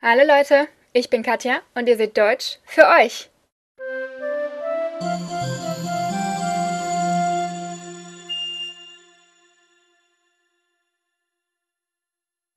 Hallo Leute, ich bin Katja und ihr seht Deutsch für euch.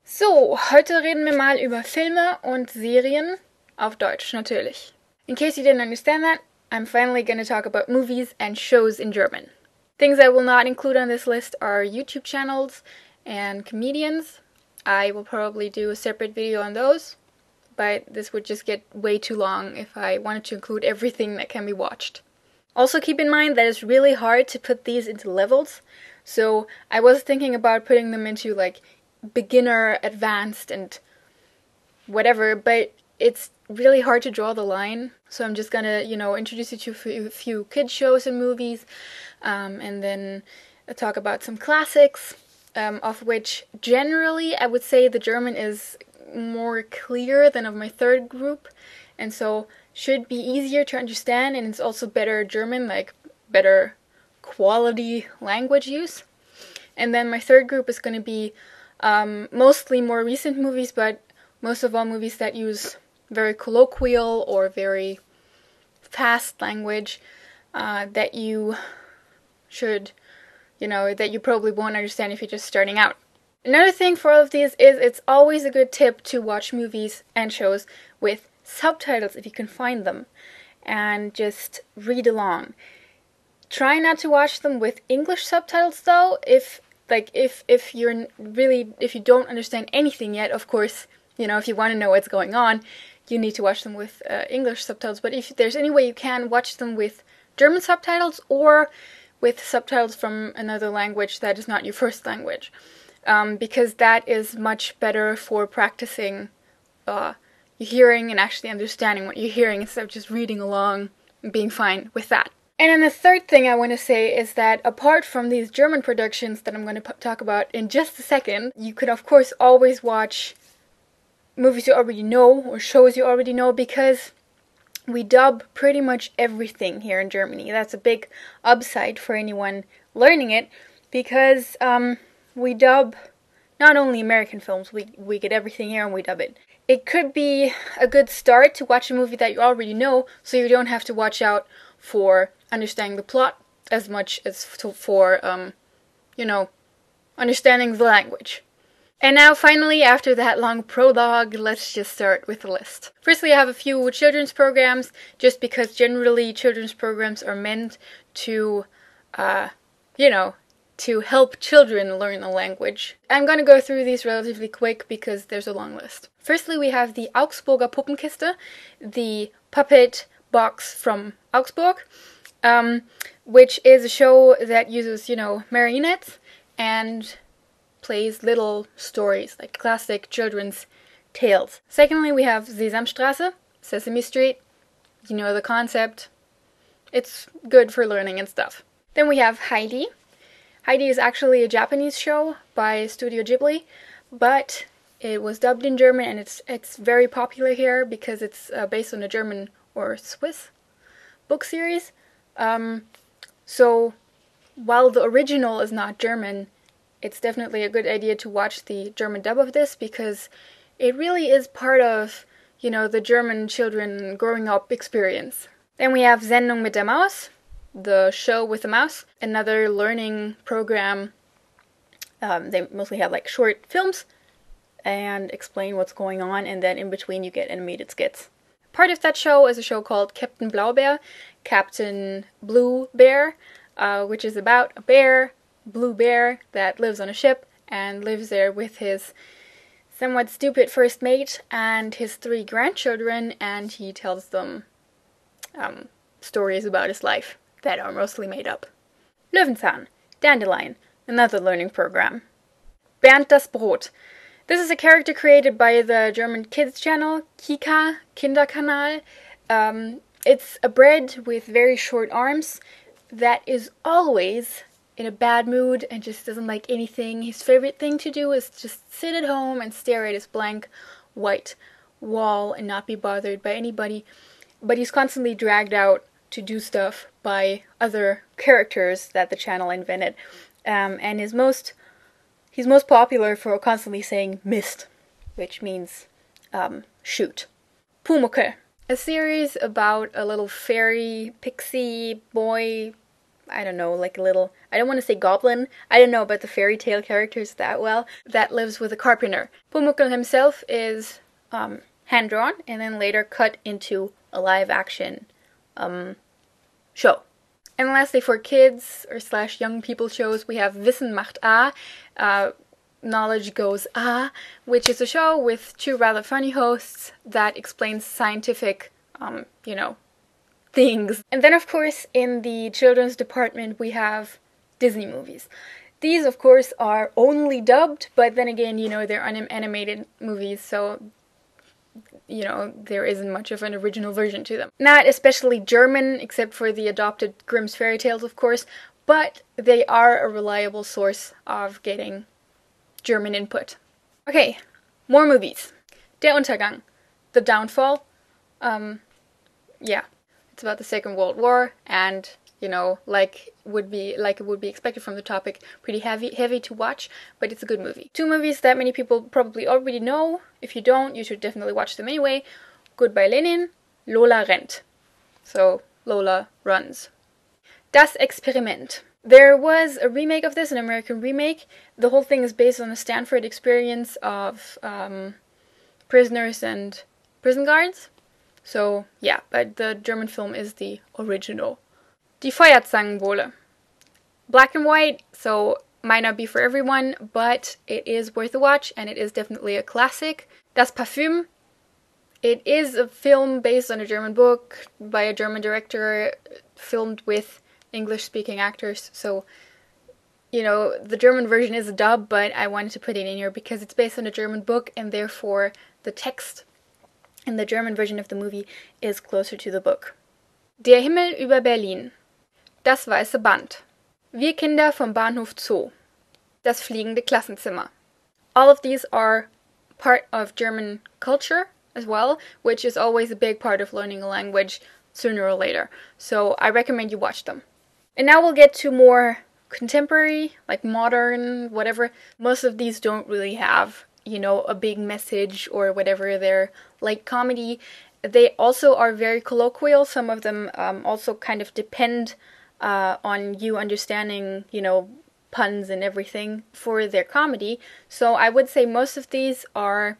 So, heute reden wir mal über Filme und Serien, auf Deutsch natürlich. In case you didn't understand that, I'm finally going to talk about movies and shows in German. Things I will not include on this list are YouTube channels and comedians. I will probably do a separate video on those, but this would just get way too long if I wanted to include everything that can be watched. Also keep in mind that it's really hard to put these into levels, so I was thinking about putting them into like beginner, advanced, and whatever, but it's really hard to draw the line, so I'm just gonna, introduce you to a few kids shows and movies, and then talk about some classics, of which generally I would say the German is more clear than of my third group, and so should be easier to understand, and it's also better German, like better quality language use. And then my third group is going to be mostly more recent movies, but most of all movies that use very colloquial or very fast language that you should, that you probably won't understand if you're just starting out. Another thing for all of these is it's always a good tip to watch movies and shows with subtitles if you can find them, and just read along. Try not to watch them with English subtitles though. If you don't understand anything yet, of course, if you want to know what's going on, you need to watch them with English subtitles. But if there's any way you can, watch them with German subtitles or with subtitles from another language that is not your first language, because that is much better for practicing your hearing and actually understanding what you're hearing instead of just reading along and being fine with that. And then the third thing I want to say is that apart from these German productions that I'm going to talk about in just a second, you could of course always watch movies you already know or shows you already know, because we dub pretty much everything here in Germany. That's a big upside for anyone learning it, because we dub not only American films, we get everything here and we dub it. It could be a good start to watch a movie that you already know, so you don't have to watch out for understanding the plot as much as for understanding the language. And now finally, after that long prologue, let's just start with the list. Firstly, I have a few children's programs, just because generally children's programs are meant to, to help children learn a language. I'm going to go through these relatively quick because there's a long list. Firstly, we have the Augsburger Puppenkiste, the puppet box from Augsburg, which is a show that uses, marionettes and plays little stories, like classic children's tales. Secondly, we have Sesamstraße, Sesame Street. You know the concept. It's good for learning and stuff. Then we have Heidi. Heidi is actually a Japanese show by Studio Ghibli, but it was dubbed in German, and it's very popular here because it's based on a German or Swiss book series. So while the original is not German, it's definitely a good idea to watch the German dub of this, because it really is part of, the German children growing up experience. Then we have Sendung mit der Maus, the show with the mouse, another learning program. They mostly have like short films and explain what's going on, and then in between you get animated skits. Part of that show is a show called Käpt'n Blaubär, Käpt'n Blaubär, which is about a blue bear, that lives on a ship and lives there with his somewhat stupid first mate and his 3 grandchildren, and he tells them stories about his life that are mostly made up. Löwenzahn, Dandelion, another learning program. Bernd das Brot. This is a character created by the German kids channel, Kika, Kinderkanal. It's a bread with very short arms that is always in a bad mood and just doesn't like anything. His favorite thing to do is just sit at home and stare at his blank white wall and not be bothered by anybody. But he's constantly dragged out to do stuff by other characters that the channel invented. And he's most popular for constantly saying Mist, which means shoot. Pumuckl, a series about a little fairy pixie boy, I don't know, like a little, I don't want to say goblin, I don't know about the fairy tale characters that well, that lives with a carpenter. Pumuckl himself is hand-drawn and then later cut into a live-action show. And lastly, for kids or / young people shows, we have Wissen, macht, knowledge goes which is a show with 2 rather funny hosts that explains scientific, things. And then, of course, in the children's department, we have Disney movies. These, of course, are only dubbed, but then again, they're animated movies, so there isn't much of an original version to them. Not especially German, except for the adopted Grimm's fairy tales, of course, but they are a reliable source of getting German input. Okay, more movies. Der Untergang, The Downfall. It's about the Second World War, and like it would be expected from the topic, pretty heavy to watch, but it's a good movie. 2 movies that many people probably already know. If you don't, you should definitely watch them anyway. Goodbye Lenin, Lola rennt. So Lola runs. Das Experiment. There was a remake of this, an American remake. The whole thing is based on the Stanford experience of prisoners and prison guards. So yeah, but the German film is the original. Die Feuerzangenbowle. Black and white, so might not be for everyone, but it is worth a watch, and it is definitely a classic. Das Parfum. It is a film based on a German book by a German director, filmed with English-speaking actors, so, the German version is a dub, but I wanted to put it in here because it's based on a German book, and therefore the text in the German version of the movie is closer to the book. Der Himmel über Berlin. Das weiße Band. Wir Kinder vom Bahnhof Zoo. Das fliegende Klassenzimmer. All of these are part of German culture as well, which is always a big part of learning a language sooner or later. So I recommend you watch them. And now we'll get to more contemporary, like modern, whatever. Most of these don't really have, a big message or whatever. They're like comedy. They also are very colloquial. Some of them also kind of depend on you understanding, puns and everything for their comedy. So I would say most of these are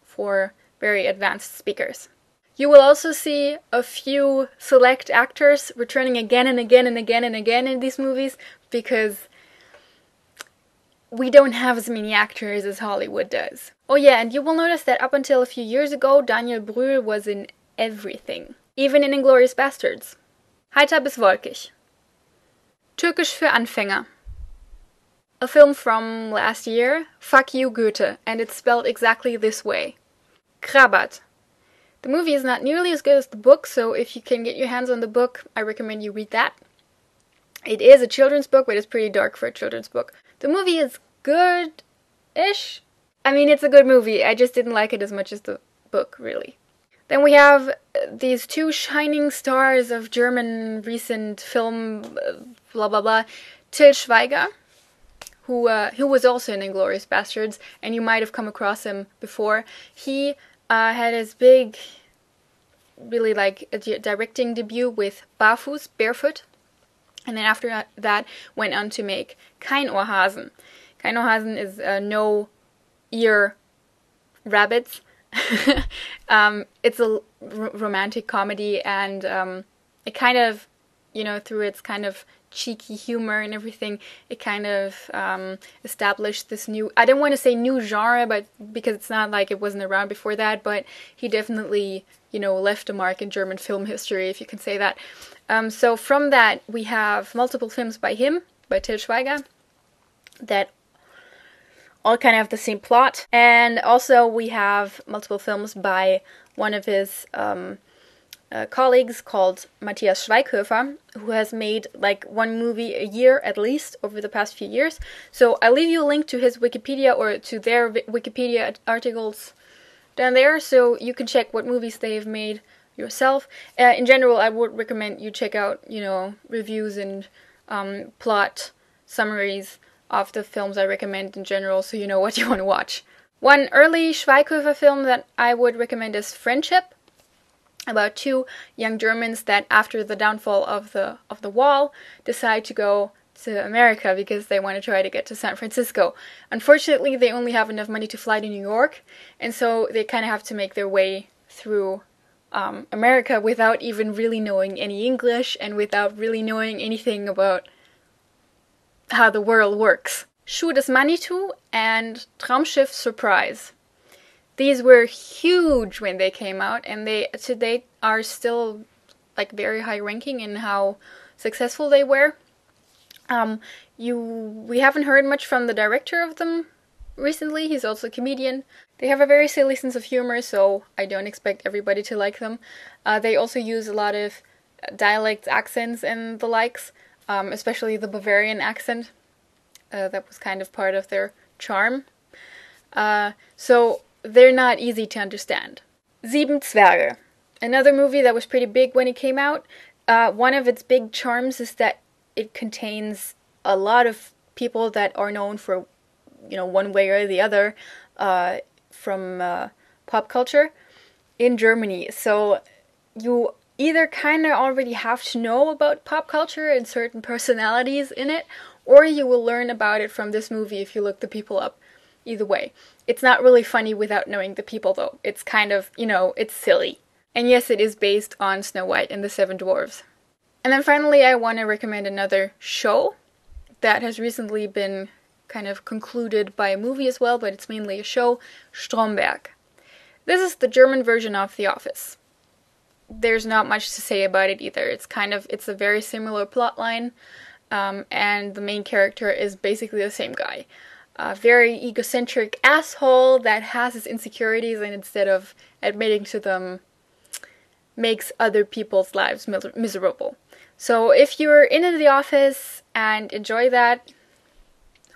for very advanced speakers. You will also see a few select actors returning again and again and again and again in these movies, because we don't have as many actors as Hollywood does. Oh yeah, and you will notice that up until a few years ago, Daniel Brühl was in everything. Even in Inglourious Basterds. Heiter bis wolkig. Türkisch für Anfänger. A film from last year, Fuck You Goethe, and it's spelled exactly this way. Krabat. The movie is not nearly as good as the book, so if you can get your hands on the book, I recommend you read that. It is a children's book, but it's pretty dark for a children's book. The movie is good-ish. I mean, it's a good movie. I just didn't like it as much as the book, really. Then we have these 2 shining stars of German recent film, blah blah blah. Til Schweiger, who was also in Inglourious Basterds, and you might have come across him before. He had his big, really directing debut with Barfuß, Barefoot, and then after that went on to make Kein Ohrhasen. Kein Ohrhasen is no ear rabbits. It's a romantic comedy, and it kind of, through its kind of cheeky humor and everything, it kind of established this new, I don't want to say new genre, but because it's not like it wasn't around before that, but he definitely, left a mark in German film history, if you can say that. So from that, we have multiple films by him, by Til Schweiger, that all kind of have the same plot, and also we have multiple films by one of his colleagues called Matthias Schweighöfer, who has made like 1 movie a year at least over the past few years. So I'll leave you a link to his Wikipedia or to their Wikipedia articles down there, so you can check what movies they've made yourself. In general, I would recommend you check out, reviews and plot summaries of the films I recommend in general, so you know what you want to watch. One early Schweighöfer film that I would recommend is Friendship, about two young Germans that after the downfall of the wall decide to go to America because they want to try to get to San Francisco. Unfortunately, they only have enough money to fly to New York, and so they kind of have to make their way through America without even really knowing any English and without really knowing anything about how the world works. Schuh des Manitou and Traumschiff Surprise. These were huge when they came out, and they to date are still like very high ranking in how successful they were. We haven't heard much from the director of them recently. He's also a comedian. They have a very silly sense of humor, so I don't expect everybody to like them. They also use a lot of dialects, accents, and the likes, especially the Bavarian accent. That was kind of part of their charm. So they're not easy to understand. Sieben Zwerge. Another movie that was pretty big when it came out. One of its big charms is that it contains a lot of people that are known for, one way or the other from pop culture in Germany. So you either kind of already have to know about pop culture and certain personalities in it, or you will learn about it from this movie if you look the people up. Either way. It's not really funny without knowing the people, though. It's kind of, it's silly. And yes, it is based on Snow White and the Seven Dwarves. And then finally, I want to recommend another show that has recently been kind of concluded by a movie as well, but it's mainly a show, Stromberg. This is the German version of The Office. There's not much to say about it either. It's a very similar plotline, and the main character is basically the same guy. A very egocentric asshole that has his insecurities, and instead of admitting to them, makes other people's lives miserable. So if you're into The Office and enjoy that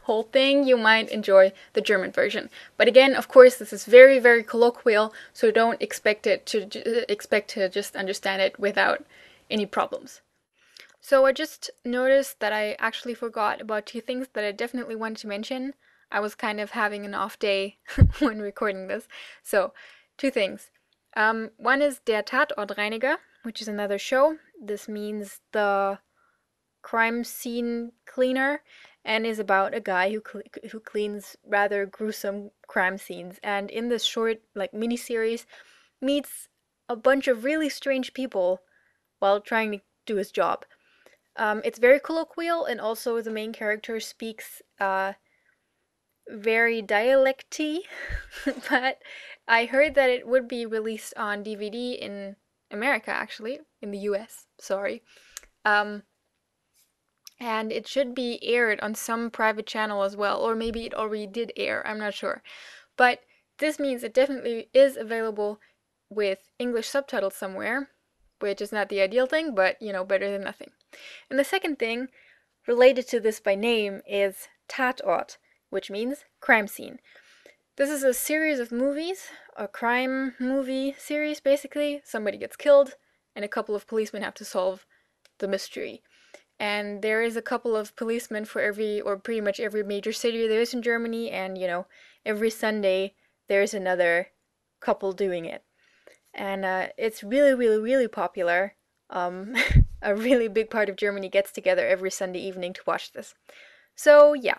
whole thing, you might enjoy the German version. But again, of course, this is very, very colloquial, so don't expect to just understand it without any problems. So I just noticed that I actually forgot about two things that I definitely wanted to mention. I was kind of having an off day when recording this. So, two things. One is Der Tatortreiniger, which is another show. This means the crime scene cleaner, and is about a guy who cleans rather gruesome crime scenes. And in this short, mini-series, meets a bunch of really strange people while trying to do his job. It's very colloquial, and also the main character speaks very dialecty, but I heard that it would be released on DVD in America, actually, in the US, sorry. And it should be aired on some private channel as well, or maybe it already did air, I'm not sure. But this means it definitely is available with English subtitles somewhere, which is not the ideal thing, but, better than nothing. And the second thing, related to this by name, is Tatort, which means crime scene. This is a series of movies, a crime movie series, basically. Somebody gets killed, and a couple of policemen have to solve the mystery. And there is a couple of policemen for pretty much every major city there is in Germany, and, every Sunday there's another couple doing it. And it's really, really, really popular. A really big part of Germany gets together every Sunday evening to watch this. So, yeah.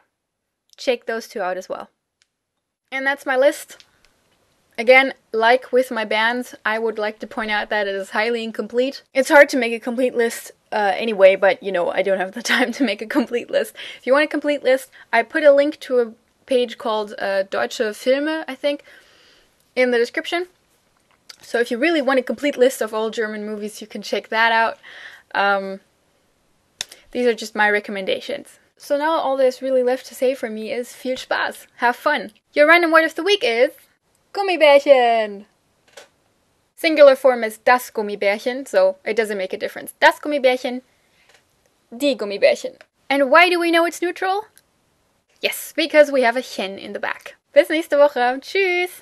Check those two out as well. And that's my list. Again, like with my bands, I would like to point out that it is highly incomplete. It's hard to make a complete list anyway, but I don't have the time to make a complete list. If you want a complete list, I put a link to a page called Deutsch Filme, I think, in the description. So if you really want a complete list of all German movies, you can check that out. These are just my recommendations. So now all there's really left to say for me is viel Spaß, have fun. Your random word of the week is Gummibärchen. Singular form is das Gummibärchen, so it doesn't make a difference. Das Gummibärchen, die Gummibärchen. And why do we know it's neutral? Yes, because we have a Chen in the back. Bis nächste Woche. Tschüss.